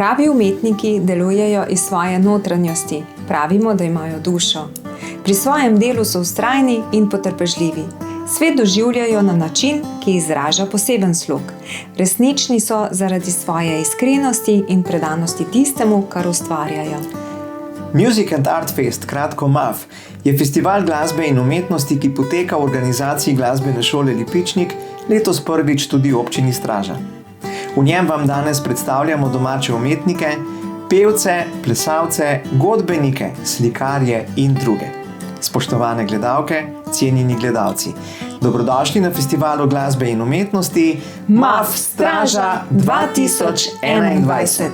Pravi umetniki delujejo iz svoje notranjosti, pravimo, da imajo dušo. Pri svojem delu so vztrajni in potrpežljivi. Svet doživljajo na način, ki izraža poseben slog. Resnični so zaradi svoje iskrenosti in predanosti tistemu, kar ustvarjajo. Music and Art Fest, kratko MAF, je festival glasbe in umetnosti, ki poteka v organizaciji glasbene šole Lipičnik, letos prvič tudi v občini Straža. V njem vam danes predstavljamo domače umetnike, pevce, plesalce, godbenike, slikarje in druge. Spoštovane gledalke, cenjeni gledalci, dobrodošli na festivalu glasbe in umetnosti MAF Straža 2021.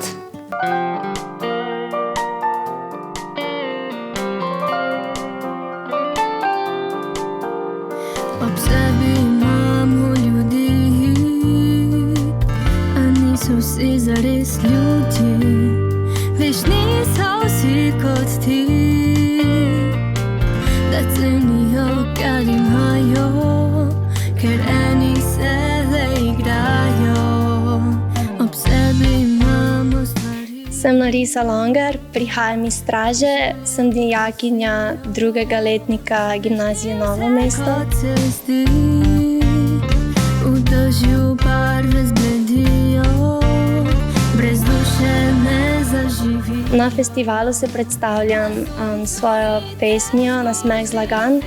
Ob sebi imamo ljudi, a niso vsi zares ljudje. Veš, niso vsi kot ti, da cenijo, kar imajo, ker eni se le igrajo. Ob sebi imamo stvari. Sem Larisa Longer, prihajam iz Straže, sem dijakinja drugega letnika gimnazije Novo mesto. Kot se zdi, v dežju barve zbledijo, brez duše ne zaživi. Na festivalu se predstavljam svojo pesmijo Nasmeh zlagan.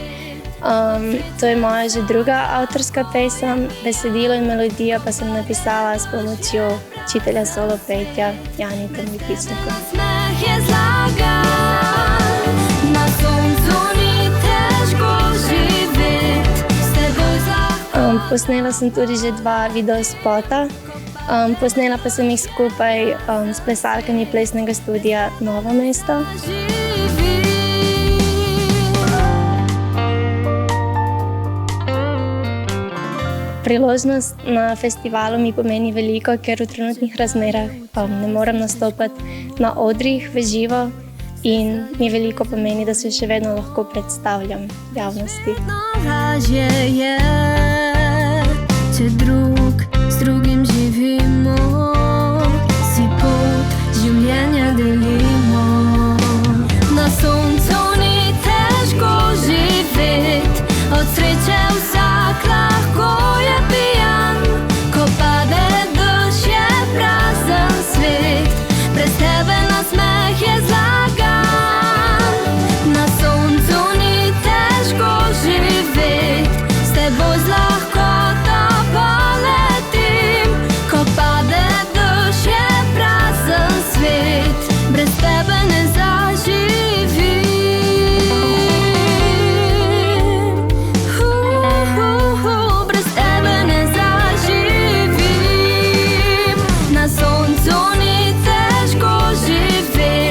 To je moja že druga avtorska pesem, besedilo in melodijo pa sem napisala s pomočjo učitelja solo petja Janita Lipičnika. Nasmeh je zlagan, na soncu ni težko živeti, s teboj zlagan. Posnela sem tudi že 2 videospota. Posnela pa sem jih skupaj s plesalkami plesnega studia Novo mesto. Priložnost na festivalu mi pomeni veliko, ker v trenutnih razmerah ne morem nastopati na odrih v živo in mi veliko pomeni, da se še vedno lahko predstavljam javnosti. Lažje je, če drug s drugim živimo, si pot življenja delimo. Na soncu ni težko živeti, od sreče vsak lahko je pijan. Ko pade dež, je prazen svet, brez tebe nasmeh je zlagan. Na soncu ni težko živeti, s teboj z lahkoto poletim. Ko pade dež, je prazen svet, brez tebe ne zaživim. Brez tebe ne zaživim. Na soncu ni težko živeti,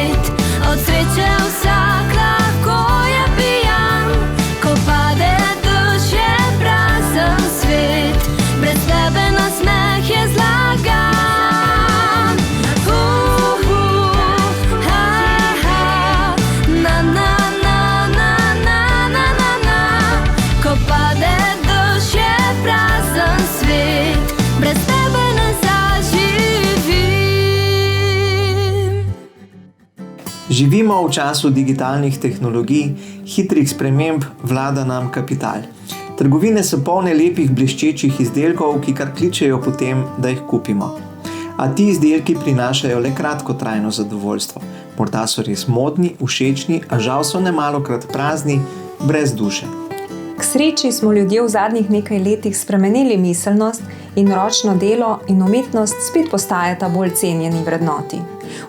od sreče vsak lahko je pijan. Ko pade dež, je prazen svet, brez tebe nasmeh je zlagan. Na, na, na, na, na, na, na, na. Ko pade dež, je prazen svet, brez tebe ne zaživim. Živimo v času digitalnih tehnologij, hitrih sprememb, vlada nam kapital. Trgovine so polne lepih bleščečih izdelkov, ki kar kličejo po tem, da jih kupimo. A ti izdelki prinašajo le kratkotrajno zadovoljstvo. Morda so res modni, všečni, a žal so nemalokrat prazni, brez duše. K sreči smo ljudje v zadnjih nekaj letih spremenili miselnost in ročno delo in umetnost spet postajata bolj cenjeni vrednoti.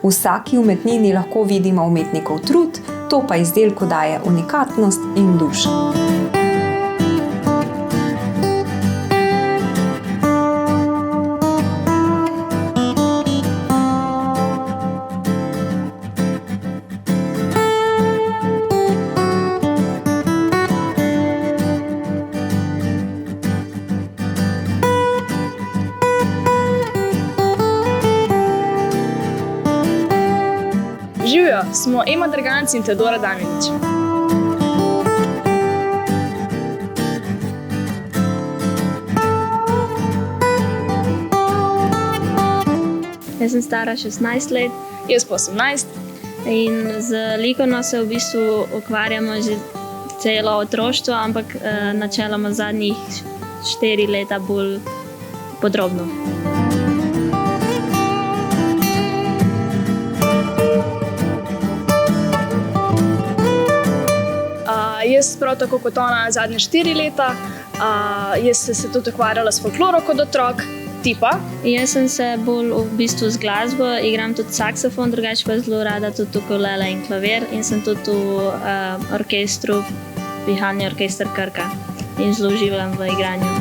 V vsaki umetnini lahko vidimo umetnikov trud, to pa izdelku daje unikatnost in dušo. Živijo, smo Ema Draganc in Teodora Damjanić. Jaz sem stara 16 let Jaz pa 18. in z likovno se v bistvu ukvarjamo že celo otroštvo, ampak načeloma zadnjih 4 leta bolj podrobno. Jaz prav tako kot ona zadnje 4 leta. Jaz sem se tudi ukvarjala s folkloro kot otrok, ti pa? Jaz sem se bolj v bistvu z glasbo, igram tudi saksofon, drugače pa zelo rada tudi ukulele in klavir in sem tudi v orkestru, Pihalni orkester Krka in zelo uživam v igranju.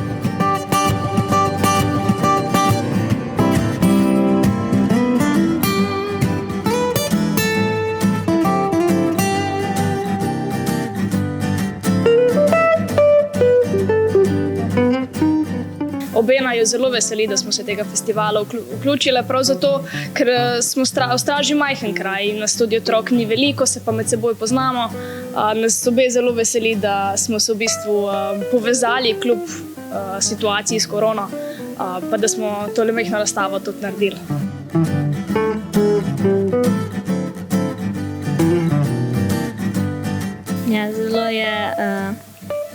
Obena jo zelo veseli, da smo se tega festivala vključile, prav zato, ker smo v Straži majhen kraj in nas tudi otrok ni veliko, se pa med seboj poznamo. Nas obe zelo veseli, da smo se v bistvu povezali kljub situaciji s korono, pa da smo tole majhno razstavo tudi naredili. Ja, zelo je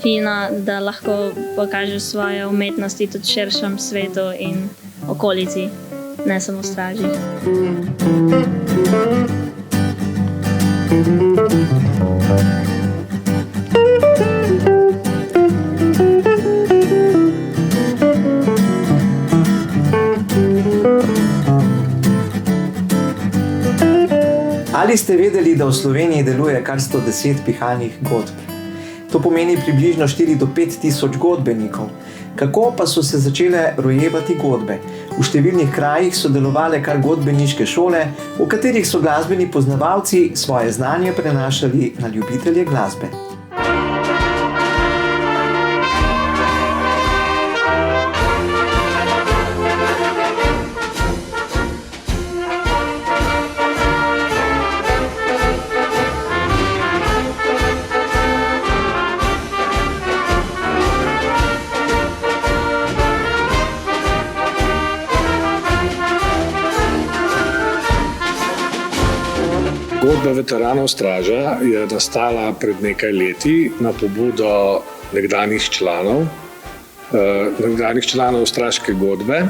fino, da lahko pokažeš svoje umetnosti tudi širšem svetu in okolici, ne samo v Straži. Ali ste vedeli, da v Sloveniji deluje kar 110 pihalnih godb? To pomeni približno 4 do 5 tisoč godbenikov. Kako pa so se začele rojevati godbe? V številnih krajih so delovale kar godbeniške šole, v katerih so glasbeni poznavalci svoje znanje prenašali na ljubitelje glasbe. Godba veteranov Straža je nastala pred nekaj leti na pobudo nekdanjih članov Straške godbe,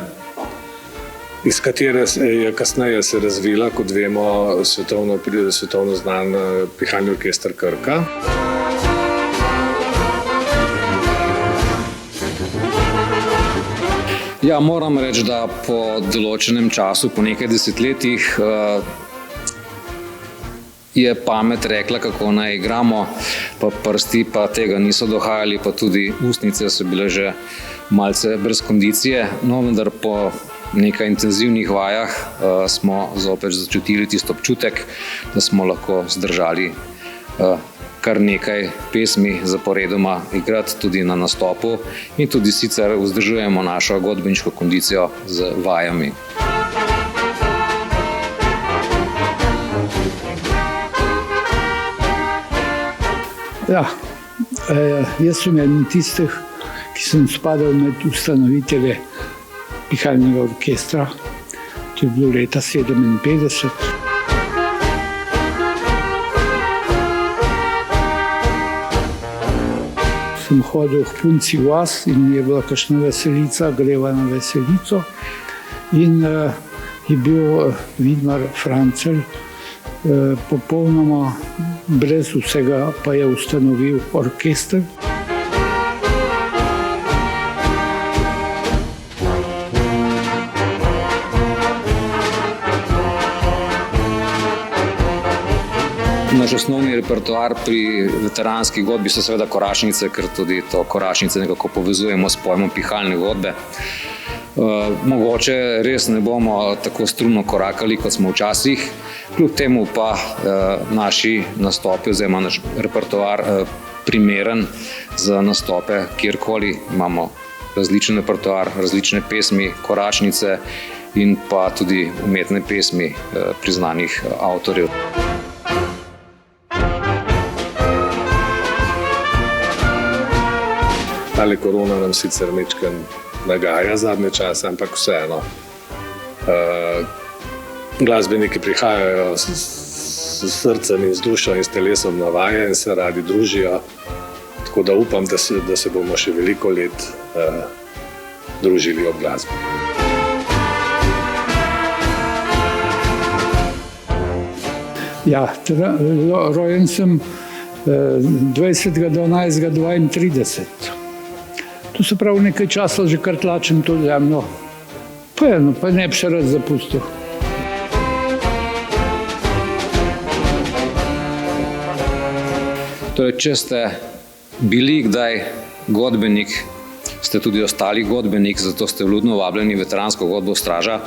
iz katere je kasneje se razvila, kot vemo, svetovno znan Pihalni orkester Krka. Ja, moram reči, da po določenem času, po nekaj desetletjih, je pamet rekla, kako naj igramo, pa prsti pa tega niso dohajali, pa tudi ustnice so bile že malce brez kondicije. No, vendar po nekaj intenzivnih vajah smo zopet začutili tisto občutek, da smo lahko zdržali kar nekaj pesmi zaporedoma igrati tudi na nastopu in tudi sicer vzdržujemo našo godbeniško kondicijo z vajami. Ja, jaz sem eden tistih, ki sem spadal med ustanovitelje Pihalnega orkestra. To je bilo leta 1957. Sem hodil v Punci vas in je bila kakšna veselica, greva na veselico. In je bil Vidmar Francelj, popolnoma brez vsega pa je ustanovil orkester. Naš osnovni repertoar pri veteranski godbi so seveda koračnice, ker tudi to koračnice nekako povezujemo s pojmom pihalne godbe. Mogoče res ne bomo tako strumno korakali, kot smo včasih, kljub temu pa naši nastopi oziroma naš repertoar primeren za nastope kjerkoli. Imamo različen repertoar, različne pesmi, koračnice in pa tudi umetne pesmi priznanih avtorjev. Tale korona nam sicer mečken nagaja zadnje čase, ampak vseeno. glasbeniki prihajajo s srcem in z dušo in s telesom na vaje in se radi družijo. Tako da upam, da se bomo še veliko let družili ob glasbi. Ja, rojen sem 20. 12. 32. To se pravi, nekaj časa že kar tlačem to zemljo. Pa ne bi še rad zapustil. Torej, če ste bili kdaj godbenik, ste tudi ostali godbenik, zato ste vljudno vabljeni v veteransko godbo Straža.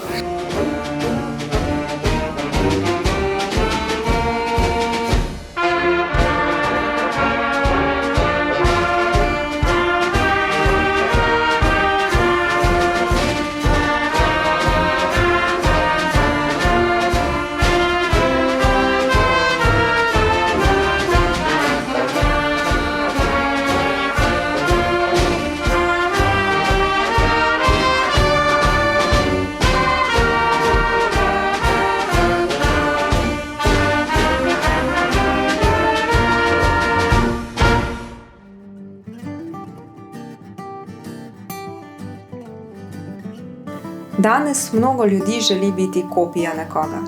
Danes mnogo ljudi želi biti kopija nekoga.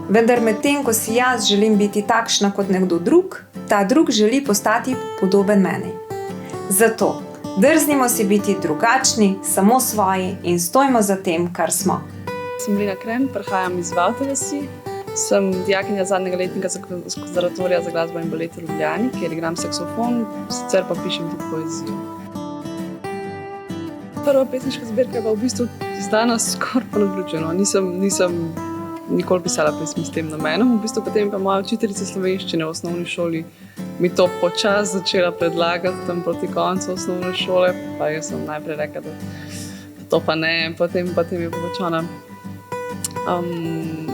Vendar medtem, ko si jaz želim biti takšna kot nekdo drug, ta drug želi postati podoben meni. Zato drznimo si biti drugačni, samo svoji in stojimo za tem, kar smo. Sem Lina Kren, prihajam iz Valte vasi. Sem dijakinja zadnjega letnika Konservatorija za glasbo in balet v Ljubljani, kjer igram saksofon, sicer pa pišem tudi poezijo. Prva pesniška zbirka je pa v bistvu izdana skoraj po naključju. Nisem nikoli pisala pesmi s tem namenom. V bistvu potem pa moja učiteljica slovenščine v osnovni šoli mi to počasi začela predlagati tam proti koncu osnovne šole, pa jaz sem najprej rekla, da to pa ne, potem je pa pač ona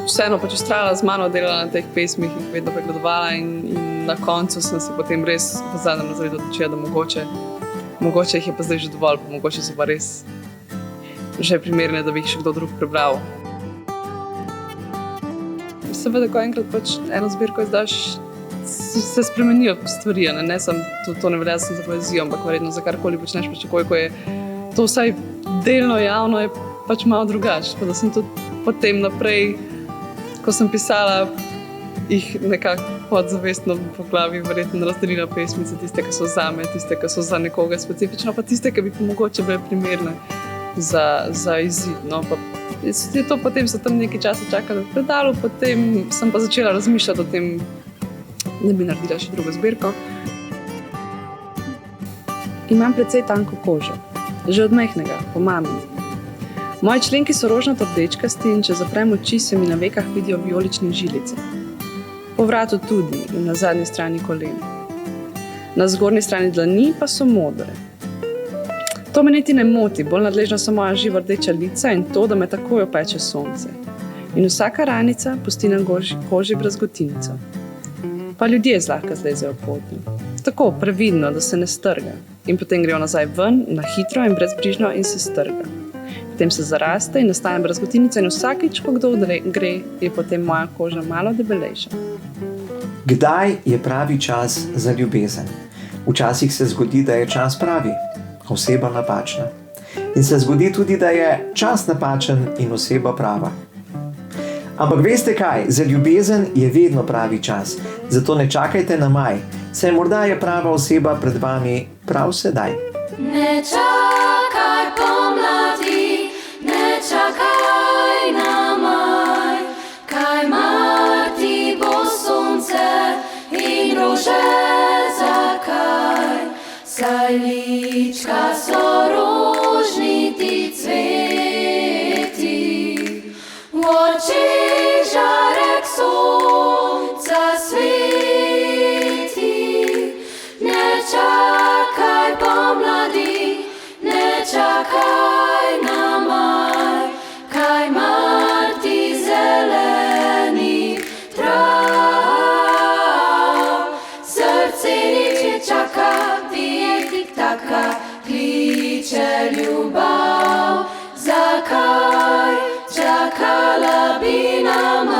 vseeno pač ustrajala z mano, delala na teh pesmih, jih vedno pregledovala in na koncu sem se potem res v zadnjem razredu odločila, da mogoče jih je pa zdaj že dovolj, pa mogoče so pa res že primerne, da bi jih še kdo drug prebral. Seveda, ko enkrat pač eno zbirko izdaš, se spremenijo stvari, ne samo to ne velja za poezijo, ampak verjetno za karkoli počneš, pač takoj, ko je to vsaj delno javno, je pač malo drugače. Pa da sem tudi potem naprej, ko sem pisala, jih nekako podzavestno po glavi verjetno razdelila pesmice, tiste, ki so zame, tiste, ki so za nekoga specifično, pa tiste, ki bi pa mogoče bile primerne za izid. No, pa je to potem so tam nekaj časa čakala v predalu, potem sem pa začela razmišljati o tem, da bi naredila še drugo zbirko. Imam precej tanko kožo, že od majhnega, po mami. Moji členki so rožnato-rdečkasti in če zaprem oči, se mi na vekah vidijo vijolične žilice. Po vratu tudi in na zadnji strani kolen. Na zgornji strani dlani pa so modre. To me niti ne moti, bolj nadležna so moja živa rdeča lica in to, da me takoj opeče sonce. In vsaka ranica pusti na koži brazgotinico. Pa ljudje zlahka zlezejo potno. Tako, previdno, da se ne strga. In potem grejo nazaj ven, na hitro in brezbrižno in se strga. Potem se zaraste in nastane brazgotinica in vsakič, ko kdo gre, je potem moja koža malo debelejša. Kdaj je pravi čas za ljubezen? Včasih se zgodi, da je čas pravi, oseba napačna. In se zgodi tudi, da je čas napačen in oseba prava. Ampak veste kaj, za ljubezen je vedno pravi čas, zato ne čakajte na maj, saj morda je prava oseba pred vami prav sedaj. Ne čakaj pomladi, ne čakaj na maj, kaj mar ti bo sonce in rože zakaj, saj lička so rožniti cveti, v očeh žarek sonca sveti. Ne čakaj pomladi, ne čakaj na maj, kaj mar ti zeleni trav. Srce niče čaka, bije tik-taka, kliče ljubav. Zakaj čakala bi na maj?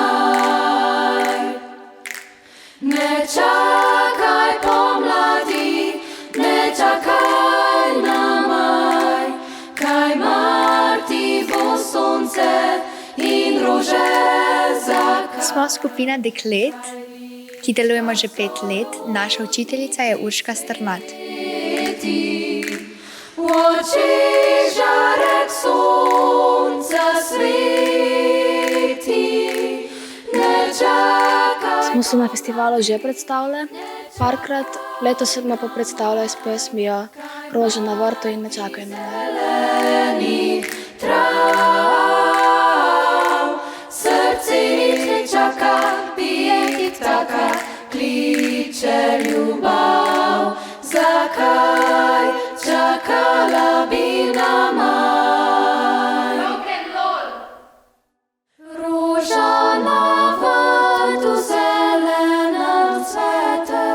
Smo skupina deklet, ki delujemo že 5 let. Naša učiteljica je Urška Strnad. V očeh žarek sonca sveti, ne čaka. Smo se na festivalu že predstavili parkrat, letos smo pa predstavljali s pesmijo Rože na vrtu in Ne čakaj na me. Srce ne čaka, bije kitaka, kliče ljubav. Zakaj čakala bi na maj? Roža na vrtu zelenem cvete,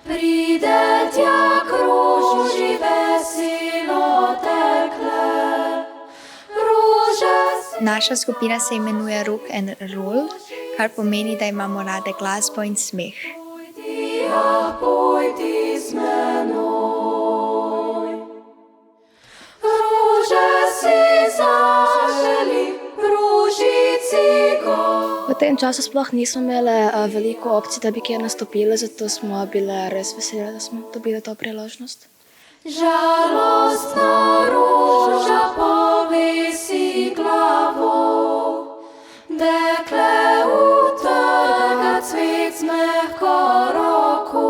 pride tja k roži veselo tekle. Naša skupina se imenuje Rock and Roll, kar pomeni, da imamo rade glasbo in smeh. Pojdi z menoj. Rože si zaželi, rožici go. V tem času sploh nismo imeli veliko opcij, da bi kjer nastopili, zato smo bile res veseli, da smo dobili to priložnost. Žalostna roža povesi glavo, dekle utrga cvet z mehko roko.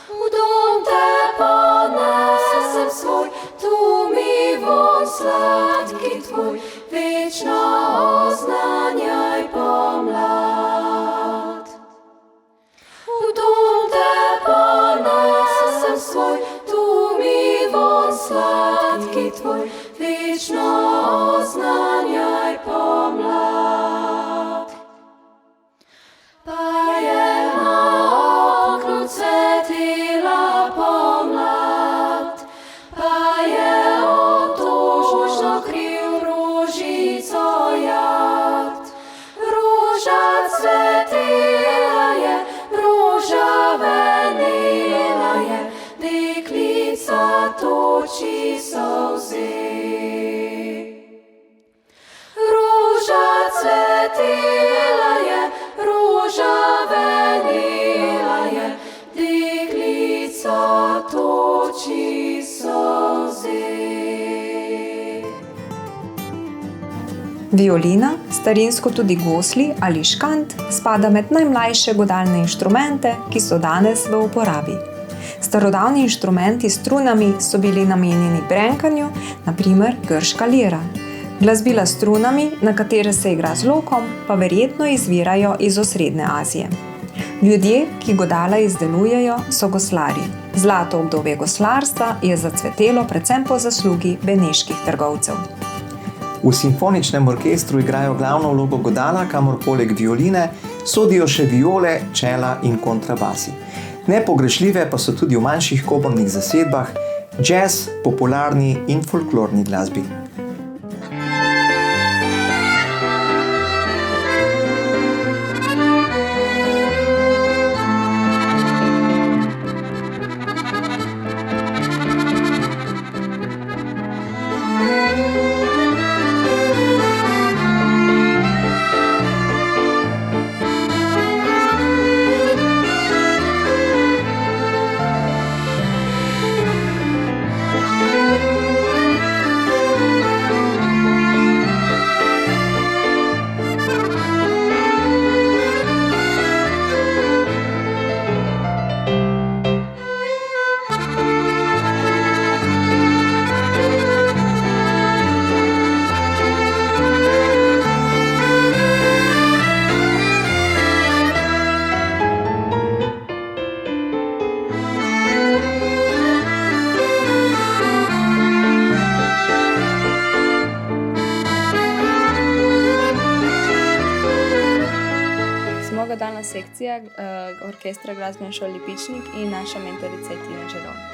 V dom te ponesem svoj, tu mi von sladki tvoj, večno oznanjaj pomlad. V dom te ponesem svoj, sladki tvoj, večno oznanjaj pomlad. Pa je na oknu cvetela pomlad, pa je otožno kril rožico jad. Roža cvetela je, roža venela je, deklica toči solze. Roža cvetela je, roža venela je, deklica toči solze. Violina, starinsko tudi gosli ali škant, spada med najmlajše godalne inštrumente, ki so danes v uporabi. Starodavni inštrumenti s strunami so bili namenjeni brenkanju, naprimer grška lira. Glasbila s strunami, na katere se igra z lokom, pa verjetno izvirajo iz osrednje Azije. Ljudje, ki godala izdelujejo, so goslarji. Zlato obdobje goslarstva je zacvetelo predvsem po zaslugi beneških trgovcev. V simfoničnem orkestru igrajo glavno vlogo godala, kamor poleg violine sodijo še viole, čela in kontrabasi. Nepogrešljive pa so tudi v manjših komornih zasedbah, jazz, popularni in folklorni glasbi. Godalna sekcija orkestra glasbene šole Lipičnik in naša mentorica je Tina Žerovnik.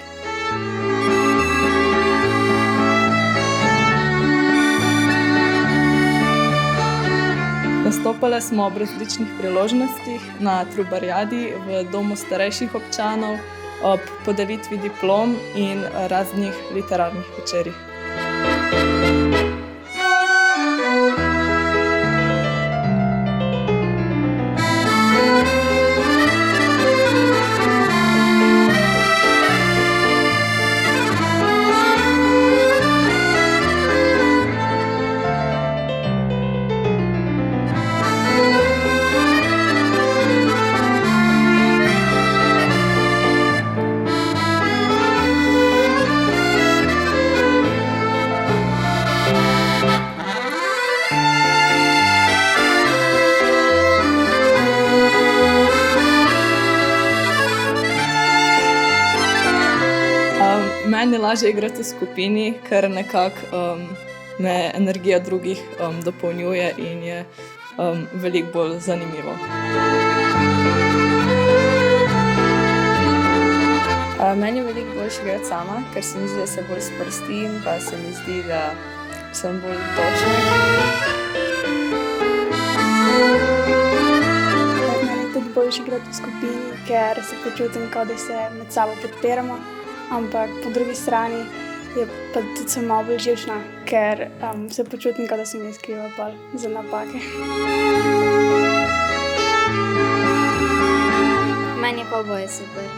Nastopale smo ob različnih priložnostih na Trubarjadi, v domu starejših občanov, ob podelitvi diplom in raznih literarnih večerih. Meni je lažje igrati v skupini, ker nekako me energija drugih dopolnjuje in je veliko bolj zanimivo. Meni je veliko boljše igrati sama, ker se mi zdi, da se bolj sprostim, pa se mi zdi, da sem bolj točna. Meni je tudi boljše igrati v skupini, ker se počutim, kot da se med sabo podpiramo, ampak po drugi strani je pa tudi sem malo bolj živčna, ker se počutim, kot da sem jaz kriva pol za napake. Meni je pa oboje super.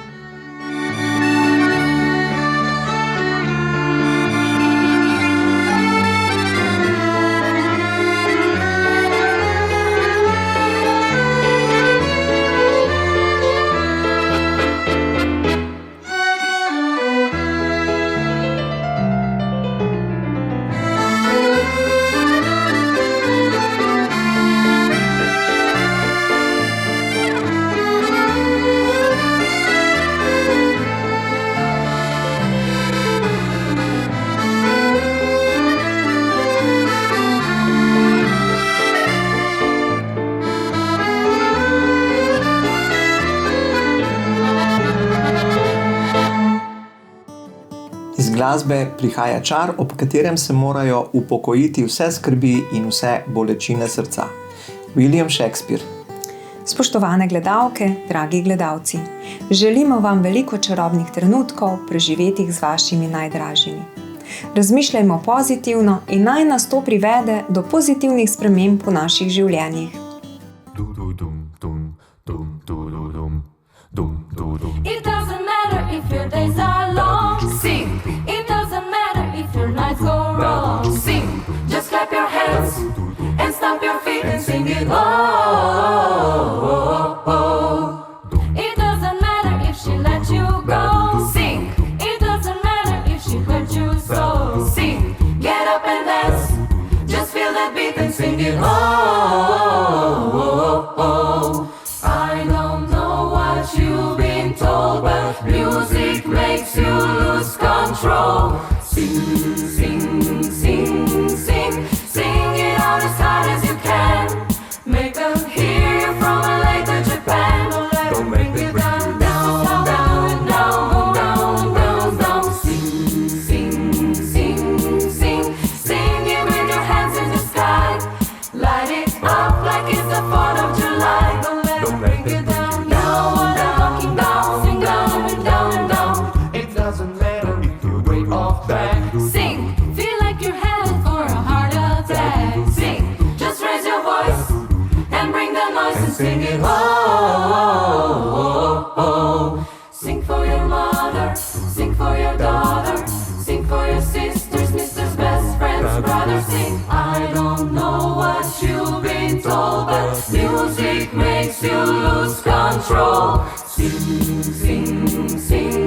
Iz glasbe prihaja čar, ob katerem se morajo upokojiti vse skrbi in vse bolečine srca. William Shakespeare. Spoštovane gledalke, dragi gledalci, želimo vam veliko čarobnih trenutkov, preživetih z vašimi najdražjimi. Razmišljajmo pozitivno in naj nas to privede do pozitivnih sprememb v naših življenjih. It doesn't matter if your days are long, sing. It doesn't matter if your nights go wrong, sing. Just clap your hands and stomp your feet and sing it. Oh, oh, oh, oh. It doesn't matter if she let you go, sing. It doesn't matter if she hurt you so, sing. Get up and dance, just feel that beat and sing it. Oh, oh, oh, oh. I don't know what you've been told, but music makes you lose control. Sing, sing, sing, sing, sing it out as hard as you can. Make them hear you from LA to Japan. Don't bring it down, down, down, down, down, down, down. Sing, sing, sing, sing, sing it with your hands in the sky. Light it up like it's the 4th of July. Don't bring it down, down, down, down, sing down, down, down. It doesn't matter if you're way off track. Sing, feel like you're headed for a heart attack. Sing, just raise your voice and bring the noise and sing it. Oh, oh, oh, oh. Sing for your mother, sing for your daughter, sing for your sisters, misters, best friends, brothers. Sing, I don't know what you've been told, but music makes you lose control. Sing, sing, sing.